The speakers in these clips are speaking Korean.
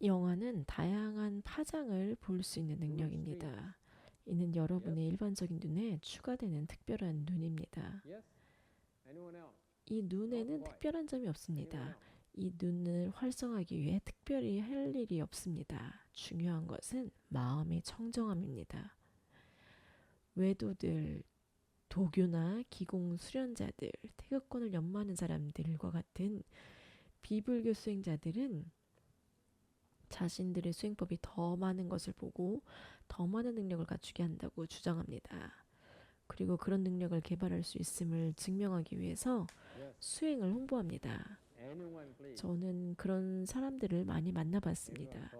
영화는 다양한 파장을 볼 수 있는 능력입니다. 이는 여러분의 일반적인 눈에 추가되는 특별한 눈입니다. 이 눈에는 특별한 점이 없습니다. 이 눈을 활성화하기 위해 특별히 할 일이 없습니다. 중요한 것은 마음의 청정함입니다. 외도들, 도교나 기공 수련자들, 태극권을 연마하는 사람들과 같은 비불교 수행자들은 자신들의 수행법이 더 많은 것을 보고 더 많은 능력을 갖추게 한다고 주장합니다. 그리고 그런 능력을 개발할 수 있음을 증명하기 위해서 수행을 홍보합니다. 저는 그런 사람들을 많이 만나봤습니다.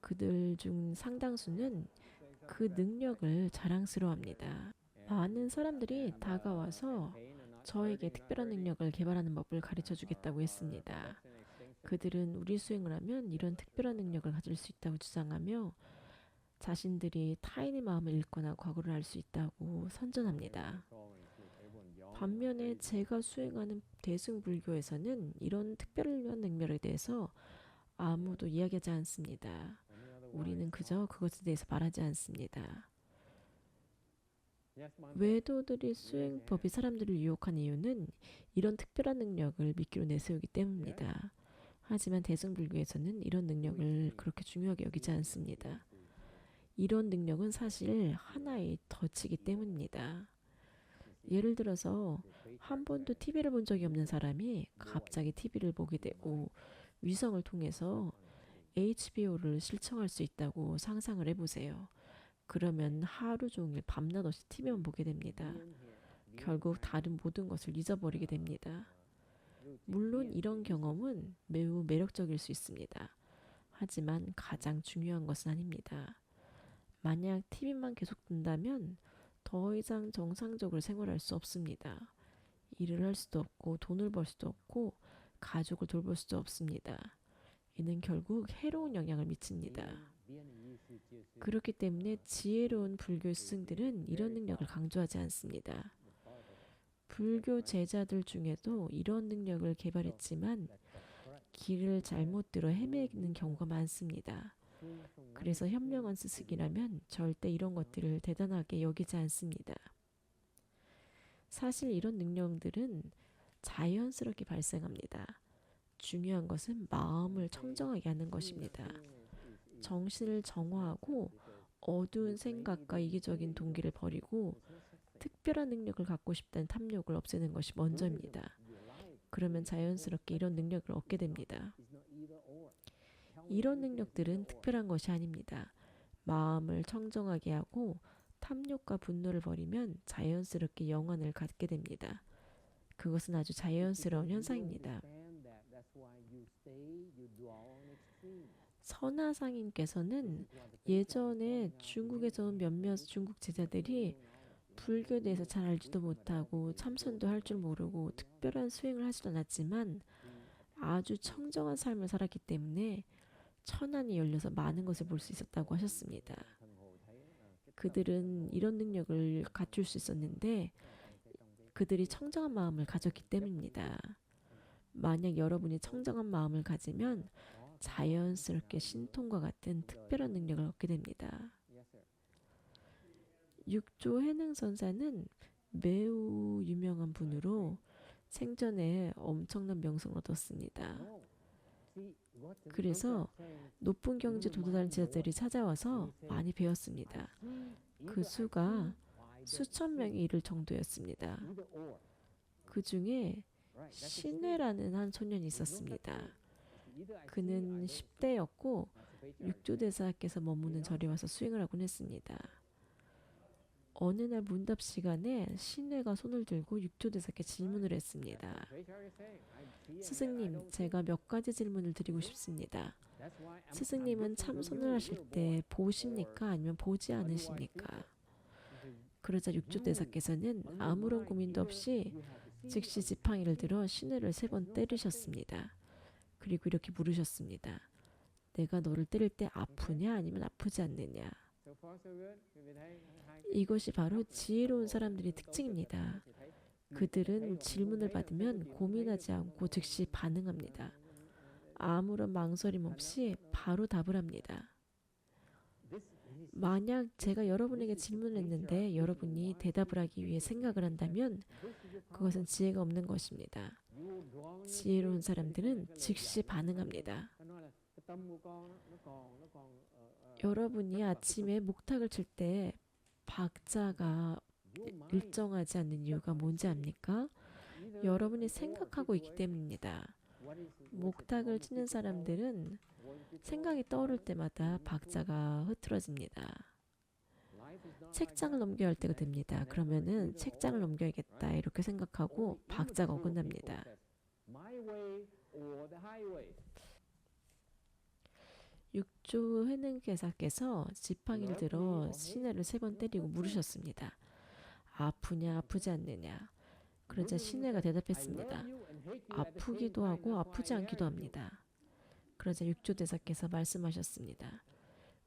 그들 중 상당수는 그 능력을 자랑스러워합니다. 많은 사람들이 다가와서 저에게 특별한 능력을 개발하는 법을 가르쳐 주겠다고 했습니다. 그들은 우리 수행을 하면 이런 특별한 능력을 가질 수 있다고 주장하며 자신들이 타인의 마음을 읽거나 과거를 알 수 있다고 선전합니다. 반면에 제가 수행하는 대승불교에서는 이런 특별한 능력에 대해서 아무도 이야기하지 않습니다. 우리는 그저 그것에 대해서 말하지 않습니다. 외도들의 수행법이 사람들을 유혹한 이유는 이런 특별한 능력을 미끼로 내세우기 때문입니다. 하지만 대승불교에서는 이런 능력을 그렇게 중요하게 여기지 않습니다. 이런 능력은 사실 하나의 덫이기 때문입니다. 예를 들어서 한 번도 TV를 본 적이 없는 사람이 갑자기 TV를 보게 되고 위성을 통해서 HBO를 시청할 수 있다고 상상을 해보세요. 그러면 하루 종일 밤낮 없이 TV만 보게 됩니다. 결국 다른 모든 것을 잊어버리게 됩니다. 물론 이런 경험은 매우 매력적일 수 있습니다. 하지만 가장 중요한 것은 아닙니다. 만약 TV만 계속 든다면 더 이상 정상적으로 생활할 수 없습니다. 일을 할 수도 없고 돈을 벌 수도 없고 가족을 돌볼 수도 없습니다. 이는 결국 해로운 영향을 미칩니다. 그렇기 때문에 지혜로운 불교 스승들은 이런 능력을 강조하지 않습니다. 불교 제자들 중에도 이런 능력을 개발했지만 길을 잘못 들어 헤매는 경우가 많습니다. 그래서 현명한 스승이라면 절대 이런 것들을 대단하게 여기지 않습니다. 사실 이런 능력들은 자연스럽게 발생합니다. 중요한 것은 마음을 청정하게 하는 것입니다. 정신을 정화하고 어두운 생각과 이기적인 동기를 버리고 특별한 능력을 갖고 싶다는 탐욕을 없애는 것이 먼저입니다. 그러면 자연스럽게 이런 능력을 얻게 됩니다. 이런 능력들은 특별한 것이 아닙니다. 마음을 청정하게 하고 탐욕과 분노를 버리면 자연스럽게 영혼을 갖게 됩니다. 그것은 아주 자연스러운 현상입니다. 선하상인께서는 예전에 중국에서 온 몇몇 중국 제자들이 불교에 대해서 잘 알지도 못하고 참선도 할 줄 모르고 특별한 수행을 하지도 않았지만 아주 청정한 삶을 살았기 때문에 천안이 열려서 많은 것을 볼 수 있었다고 하셨습니다. 그들은 이런 능력을 갖출 수 있었는데 그들이 청정한 마음을 가졌기 때문입니다. 만약 여러분이 청정한 마음을 가지면 자연스럽게 신통과 같은 특별한 능력을 얻게 됩니다. 육조 해능선사는 매우 유명한 분으로 생전에 엄청난 명성을 얻었습니다. 그래서 높은 경지에 도달한 제자들이 찾아와서 많이 배웠습니다. 그 수가 수천 명이 이를 정도였습니다. 그 중에 신회라는 한 소년이 있었습니다. 그는 10대였고 육조대사께서 머무는 절에 와서 수행을 하곤 했습니다. 어느 날 문답 시간에 신회가 손을 들고 육조대사께 질문을 했습니다. 스승님, 제가 몇 가지 질문을 드리고 싶습니다. 스승님은 참선을 하실 때 보십니까? 아니면 보지 않으십니까? 그러자 육조대사께서는 아무런 고민도 없이 즉시 지팡이를 들어 신회를 3번 때리셨습니다. 그리고 이렇게 물으셨습니다. 내가 너를 때릴 때 아프냐 아니면 아프지 않느냐? 이것이 바로 지혜로운 사람들의 특징입니다. 그들은 질문을 받으면 고민하지 않고 즉시 반응합니다. 아무런 망설임 없이 바로 답을 합니다. 만약 제가 여러분에게 질문을 했는데 여러분이 대답을 하기 위해 생각을 한다면 그것은 지혜가 없는 것입니다. 지혜로운 사람들은 즉시 반응합니다. 여러분이 아침에 목탁을 칠 때 박자가 일정하지 않는 이유가 뭔지 압니까? 여러분이 생각하고 있기 때문입니다. 목탁을 치는 사람들은 생각이 떠오를 때마다 박자가 흐트러집니다. 책장을 넘겨야 할 때가 됩니다. 그러면은 책장을 넘겨야겠다 이렇게 생각하고 박자가 어긋납니다. 6조 회능계사께서 지팡이를 들어 시내를 3번 때리고 물으셨습니다. 아프냐 아프지 않느냐. 그러자 시내가 대답했습니다. 아프기도 하고 아프지 않기도 합니다. 그러자 육조대사께서 말씀하셨습니다.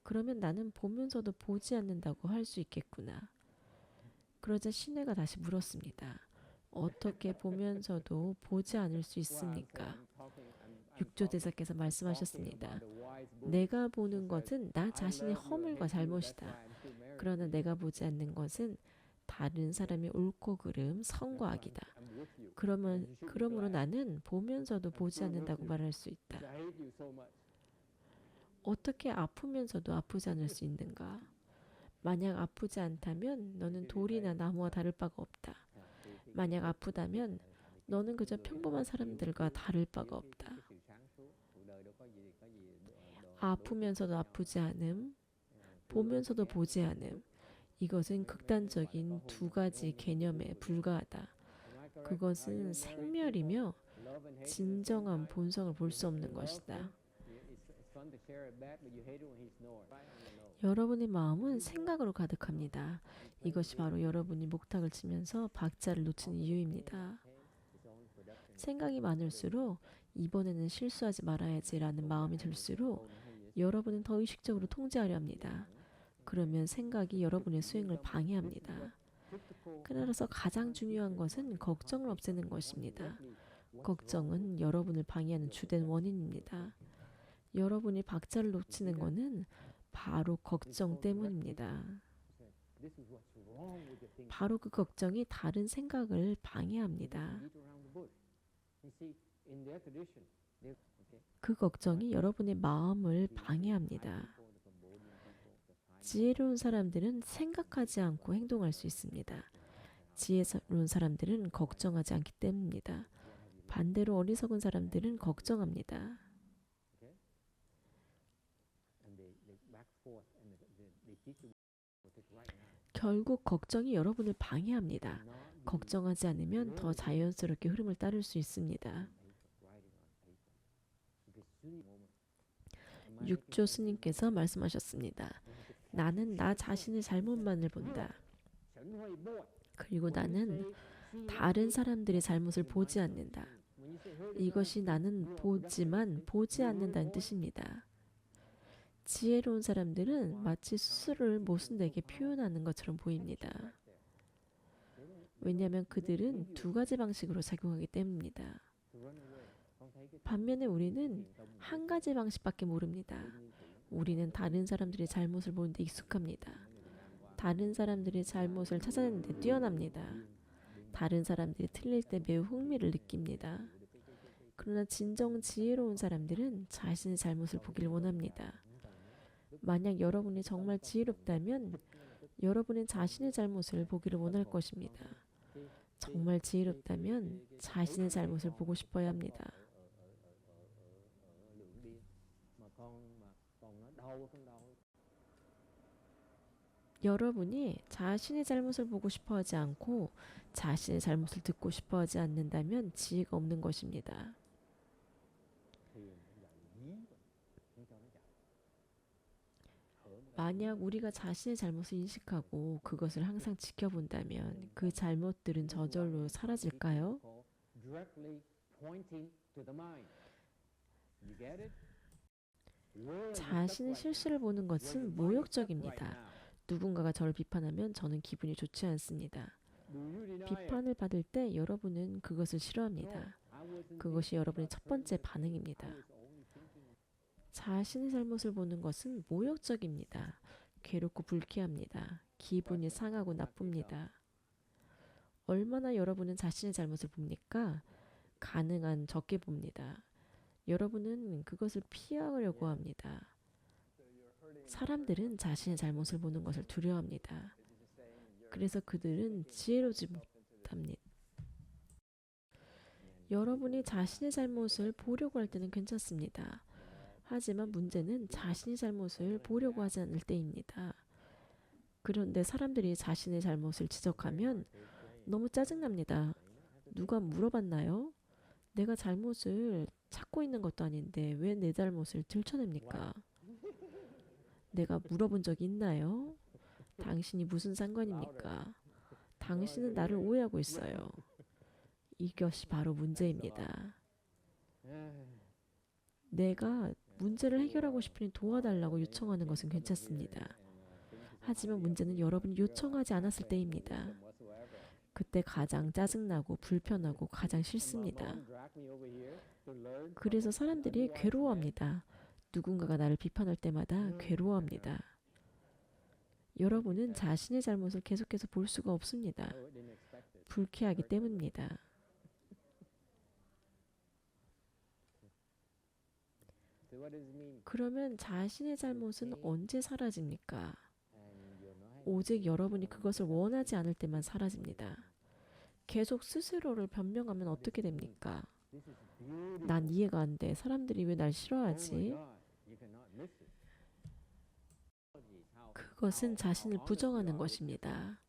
그러면 나는 보면서도 보지 않는다고 할 수 있겠구나. 그러자 시내가 다시 물었습니다. 어떻게 보면서도 보지 않을 수 있습니까? 육조대사께서 말씀하셨습니다. 내가 보는 것은 나 자신의 허물과 잘못이다. 그러나 내가 보지 않는 것은 다른 사람의 옳고 그름, 선과 악이다. 그러므로 나는 보면서도 보지 않는다고 말할 수 있다. 어떻게 아프면서도 아프지 않을 수 있는가? 만약 아프지 않다면 너는 돌이나 나무와 다를 바가 없다. 만약 아프다면 너는 그저 평범한 사람들과 다를 바가 없다. 아프면서도 아프지 않음, 보면서도 보지 않음. 이것은 극단적인 두 가지 개념에 불과하다. 그것은 생멸이며 진정한 본성을 볼 수 없는 것이다. 여러분의 마음은 생각으로 가득합니다. 이것이 바로 여러분이 목탁을 치면서 박자를 놓치는 이유입니다. 생각이 많을수록 이번에는 실수하지 말아야지라는 마음이 들수록 여러분은 더 의식적으로 통제하려 합니다. 그러면 생각이 여러분의 수행을 방해합니다. 그래서 가장 중요한 것은 걱정을 없애는 것입니다. 걱정은 여러분을 방해하는 주된 원인입니다. 여러분이 박자를 놓치는 것은 바로 걱정 때문입니다. 바로 그 걱정이 다른 생각을 방해합니다. 그 걱정이 여러분의 마음을 방해합니다. 지혜로운 사람들은 생각하지 않고 행동할 수 있습니다. 지혜로운 사람들은 걱정하지 않기 때문입니다. 반대로 어리석은 사람들은 걱정합니다. 결국 걱정이 여러분을 방해합니다. 걱정하지 않으면 더 자연스럽게 흐름을 따를 수 있습니다. 육조 스님께서 말씀하셨습니다. 나는 나 자신의 잘못만을 본다. 그리고 나는 다른 사람들의 잘못을 보지 않는다. 이것이 나는 보지만 보지 않는다는 뜻입니다. 지혜로운 사람들은 마치 스스로를 모순되게 표현하는 것처럼 보입니다. 왜냐하면 그들은 두 가지 방식으로 작용하기 때문입니다. 반면에 우리는 한 가지 방식밖에 모릅니다. 우리는 다른 사람들의 잘못을 보는데 익숙합니다. 다른 사람들의 잘못을 찾아내는 데 뛰어납니다. 다른 사람들이 틀릴 때 매우 흥미를 느낍니다. 그러나 진정 지혜로운 사람들은 자신의 잘못을 보기를 원합니다. 만약 여러분이 정말 지혜롭다면 여러분은 자신의 잘못을 보기를 원할 것입니다. 정말 지혜롭다면 자신의 잘못을 보고 싶어야 합니다. 여러분이 자신의 잘못을 보고 싶어 하지 않고 자신의 잘못을 듣고 싶어 하지 않는다면 지혜가 없는 것입니다. 만약 우리가 자신의 잘못을 인식하고 그것을 항상 지켜본다면 그 잘못들은 저절로 사라질까요? 자신의 실수를 보는 것은 모욕적입니다. 누군가가 저를 비판하면 저는 기분이 좋지 않습니다. 비판을 받을 때 여러분은 그것을 싫어합니다. 그것이 여러분의 첫 번째 반응입니다. 자신의 잘못을 보는 것은 모욕적입니다. 괴롭고 불쾌합니다. 기분이 상하고 나쁩니다. 얼마나 여러분은 자신의 잘못을 봅니까? 가능한 적게 봅니다. 여러분은 그것을 피하려고 합니다. 사람들은 자신의 잘못을 보는 것을 두려워합니다. 그래서 그들은 지혜로지 못합니다. 여러분이 자신의 잘못을 보려고 할 때는 괜찮습니다. 하지만 문제는 자신의 잘못을 보려고 하지 않을 때입니다. 그런데 사람들이 자신의 잘못을 지적하면 너무 짜증납니다. 누가 물어봤나요? 내가 잘못을 찾고 있는 것도 아닌데 왜 내 잘못을 들춰냅니까? 내가 물어본 적이 있나요? 당신이 무슨 상관입니까? 당신은 나를 오해하고 있어요. 이것이 바로 문제입니다. 내가 문제를 해결하고 싶으니 도와달라고 요청하는 것은 괜찮습니다. 하지만 문제는 여러분이 요청하지 않았을 때입니다. 그때 가장 짜증나고 불편하고 가장 싫습니다. 그래서 사람들이 괴로워합니다. 누군가가 나를 비판할 때마다 괴로워합니다. 여러분은 자신의 잘못을 계속해서 볼 수가 없습니다. 불쾌하기 때문입니다. 그러면 자신의 잘못은 언제 사라집니까? 오직 여러분이 그것을 원하지 않을 때만 사라집니다. 계속 스스로를 변명하면 어떻게 됩니까? 난 이해가 안 돼. 사람들이 왜 날 싫어하지? 그것은 자신을 부정하는 것입니다.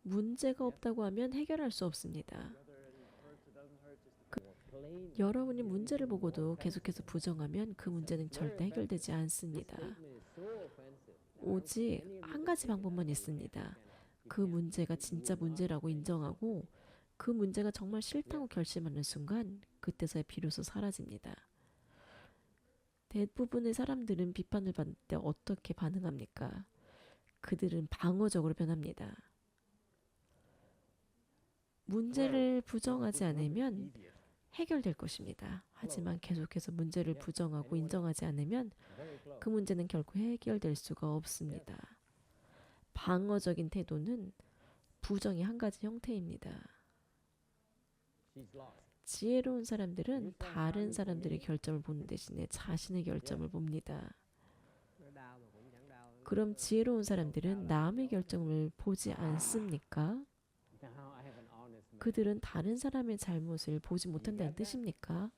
문제가 없다고 하면 해결할 수 없습니다. 여러분이 문제를 보고도 계속해서 부정하면 그 문제는 절대 해결되지 않습니다. 오직 한 가지 방법만 있습니다. 그 문제가 진짜 문제라고 인정하고 그 문제가 정말 싫다고 결심하는 순간 그때서야 비로소 사라집니다. 대부분의 사람들은 비판을 받을 때 어떻게 반응합니까? 그들은 방어적으로 변합니다. 문제를 부정하지 않으면 해결될 것입니다. 하지만 계속해서 문제를 부정하고 인정하지 않으면 그 문제는 결코 해결될 수가 없습니다. 방어적인 태도는 부정의 한 가지 형태입니다. 지혜로운 사람들은 다른 사람들의 결점을 보는 대신에 자신의 결점을 봅니다. 그럼 지혜로운 사람들은 남의 결점을 보지 않습니까? 그들은 다른 사람의 잘못을 보지 못한다는 뜻입니까?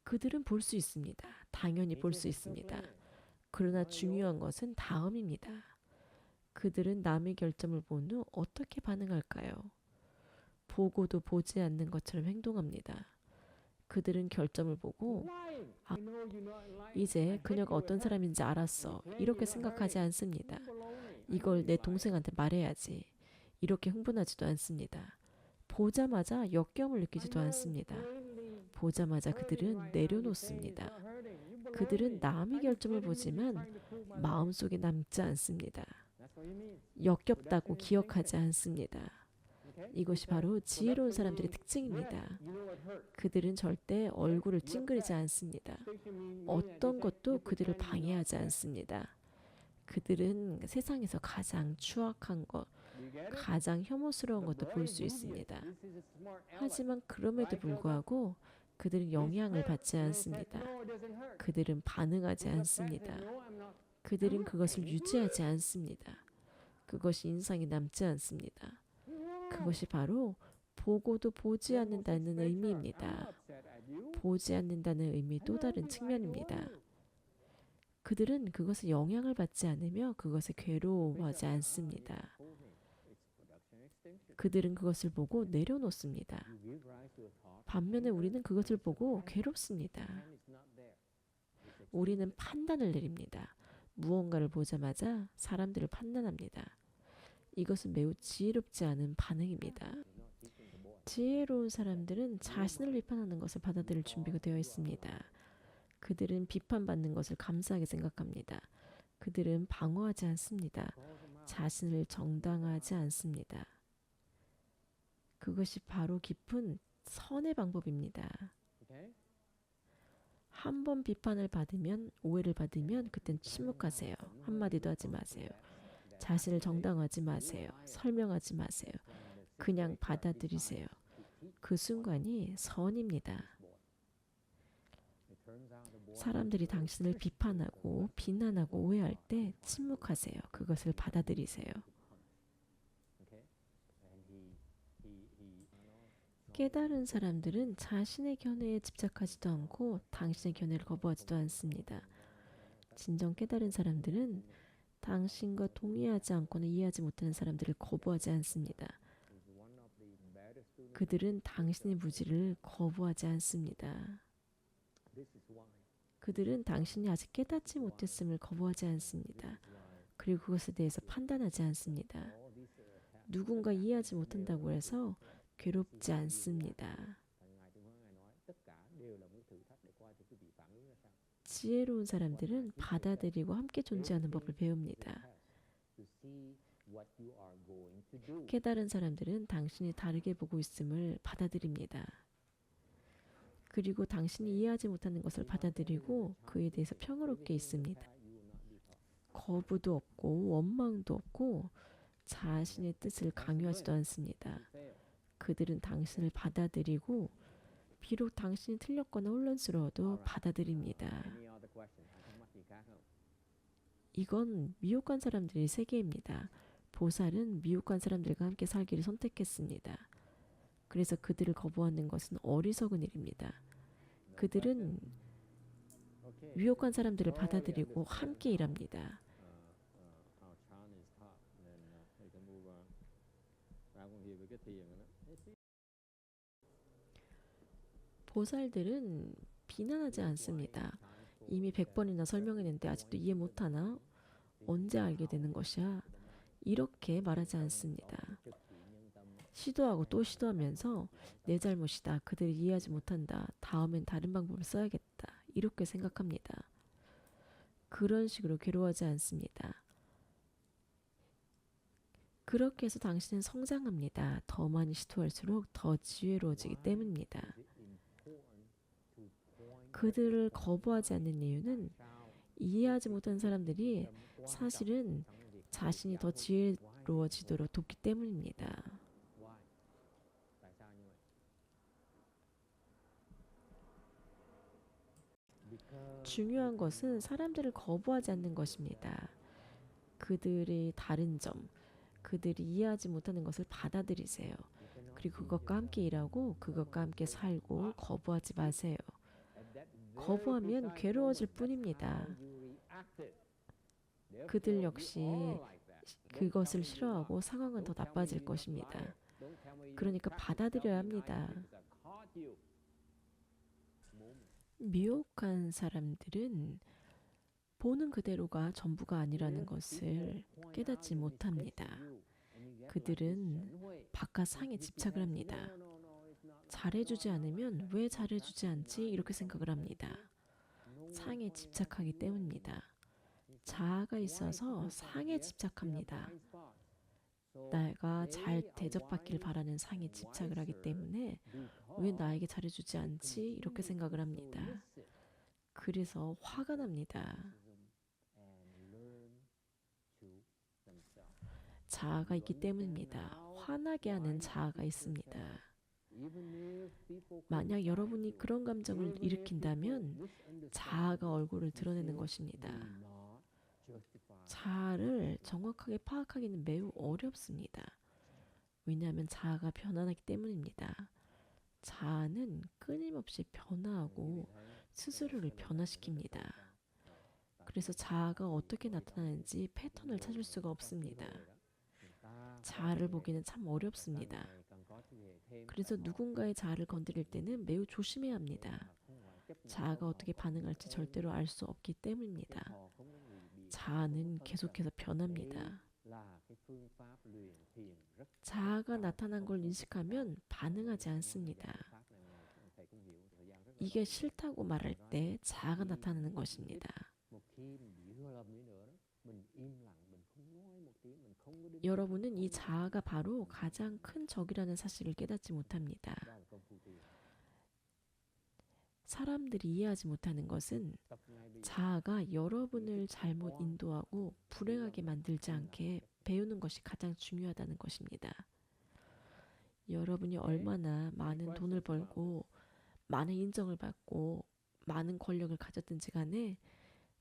그들은 볼 수 있습니다. 당연히 볼 수 있습니다. 그러나 중요한 것은 다음입니다. 그들은 남의 결점을 본 후 어떻게 반응할까요? 보고도 보지 않는 것처럼 행동합니다. 그들은 결점을 보고 이제 그녀가 어떤 사람인지 알았어. 이렇게 생각하지 않습니다. 이걸 내 동생한테 말해야지. 이렇게 흥분하지도 않습니다. 보자마자 역겨움을 느끼지도 않습니다. 보자마자 그들은 내려놓습니다. 그들은 남의 결점을 보지만 마음속에 남지 않습니다. 역겹다고 기억하지 않습니다. 이것이 바로 지혜로운 사람들의 특징입니다. 그들은 절대 얼굴을 찡그리지 않습니다. 어떤 것도 그들을 방해하지 않습니다. 그들은 세상에서 가장 추악한 것, 가장 혐오스러운 것도 볼 수 있습니다. 하지만 그럼에도 불구하고 그들은 영향을 받지 않습니다. 그들은 반응하지 않습니다. 그들은 그것을 유지하지 않습니다. 그것이 인상이 남지 않습니다. 그것이 바로 보고도 보지 않는다는 의미입니다. 보지 않는다는 의미의 또 다른 측면입니다. 그들은 그것에 영향을 받지 않으며 그것에 괴로워하지 않습니다. 그들은 그것을 보고 내려놓습니다. 반면에 우리는 그것을 보고 괴롭습니다. 우리는 판단을 내립니다. 무언가를 보자마자 사람들을 판단합니다. 이것은 매우 지혜롭지 않은 반응입니다. 지혜로운 사람들은 자신을 비판하는 것을 받아들일 준비가 되어 있습니다. 그들은 비판받는 것을 감사하게 생각합니다. 그들은 방어하지 않습니다. 자신을 정당화하지 않습니다. 그것이 바로 깊은 선의 방법입니다. 한 번 비판을 받으면, 오해를 받으면 그땐 침묵하세요. 한마디도 하지 마세요. 자신을 정당화하지 마세요. 설명하지 마세요. 그냥 받아들이세요. 그 순간이 선입니다. 사람들이 당신을 비판하고 비난하고 오해할 때 침묵하세요. 그것을 받아들이세요. 깨달은 사람들은 자신의 견해에 집착하지도 않고 당신의 견해를 거부하지도 않습니다. 진정 깨달은 사람들은 당신과 동의하지 않거나 이해하지 못하는 사람들을 거부하지 않습니다. 그들은 당신의 무지를 거부하지 않습니다. 그들은 당신이 아직 깨닫지 못했음을 거부하지 않습니다. 그리고 그것에 대해서 판단하지 않습니다. 누군가 이해하지 못한다고 해서 괴롭지 않습니다. 지혜로운 사람들은 받아들이고 함께 존재하는 법을 배웁니다. 깨달은 사람들은 당신이 다르게 보고 있음을 받아들입니다. 그리고 당신이 이해하지 못하는 것을 받아들이고 그에 대해서 평화롭게 있습니다. 거부도 없고 원망도 없고 자신의 뜻을 강요하지도 않습니다. 그들은 당신을 받아들이고 비록 당신이 틀렸거나 혼란스러워도 받아들입니다. 이건 미혹한 사람들의 세계입니다. 보살은 미혹한 사람들과 함께 살기를 선택했습니다. 그래서 그들을 거부하는 것은 어리석은 일입니다. 그들은 미혹한 사람들을 받아들이고 함께 일합니다. 보살들은 비난하지 않습니다. 이미 100번이나 설명했는데 아직도 이해 못하나? 언제 알게 되는 것이야? 이렇게 말하지 않습니다. 시도하고 또 시도하면서 내 잘못이다. 그들이 이해하지 못한다. 다음엔 다른 방법을 써야겠다. 이렇게 생각합니다. 그런 식으로 괴로워하지 않습니다. 그렇게 해서 당신은 성장합니다. 더 많이 시도할수록 더 지혜로워지기 때문입니다. 그들을 거부하지 않는 이유는 이해하지 못한 사람들이 사실은 자신이 더 지혜로워지도록 돕기 때문입니다. 중요한 것은 사람들을 거부하지 않는 것입니다. 그들의 다른 점, 그들이 이해하지 못하는 것을 받아들이세요. 그리고 그것과 함께 일하고 그것과 함께 살고 거부하지 마세요. 거부하면 괴로워질 뿐입니다. 그들 역시 그것을 싫어하고 상황은 더 나빠질 것입니다. 그러니까 받아들여야 합니다. 미혹한 사람들은 보는 그대로가 전부가 아니라는 것을 깨닫지 못합니다. 그들은 바깥 상에 집착을 합니다. 잘해주지 않으면 왜 잘해주지 않지? 이렇게 생각을 합니다. 상에 집착하기 때문입니다. 자아가 있어서 상에 집착합니다. 내가 잘 대접받기를 바라는 상에 집착을 하기 때문에 왜 나에게 잘해주지 않지? 이렇게 생각을 합니다. 그래서 화가 납니다. 자아가 있기 때문입니다. 화나게 하는 자아가 있습니다. 만약 여러분이 그런 감정을 일으킨다면 자아가 얼굴을 드러내는 것입니다. 자아를 정확하게 파악하기는 매우 어렵습니다. 왜냐하면 자아가 변화하기 때문입니다. 자아는 끊임없이 변화하고 스스로를 변화시킵니다. 그래서 자아가 어떻게 나타나는지 패턴을 찾을 수가 없습니다. 자아를 보기는 참 어렵습니다. 그래서 누군가의 자아를 건드릴 때는 매우 조심해야 합니다. 자아가 어떻게 반응할지 절대로 알 수 없기 때문입니다. 자아는 계속해서 변합니다. 자아가 나타난 걸 인식하면 반응하지 않습니다. 이게 싫다고 말할 때 자아가 나타나는 것입니다. 여러분은 이 자아가 바로 가장 큰 적이라는 사실을 깨닫지 못합니다. 사람들이 이해하지 못하는 것은 자아가 여러분을 잘못 인도하고 불행하게 만들지 않게 배우는 것이 가장 중요하다는 것입니다. 여러분이 얼마나 많은 돈을 벌고 많은 인정을 받고 많은 권력을 가졌든지 간에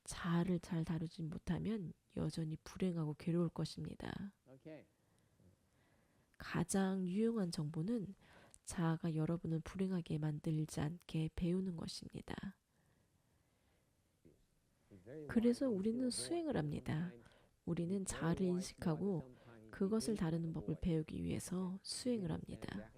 자아를 잘 다루지 못하면 여전히 불행하고 괴로울 것입니다. 가장 유용한 정보는 자아가 여러분을 불행하게 만들지 않게 배우는 것입니다. 그래서 우리는 수행을 합니다. 우리는 자아를 인식하고 그것을 다루는 법을 배우기 위해서 수행을 합니다.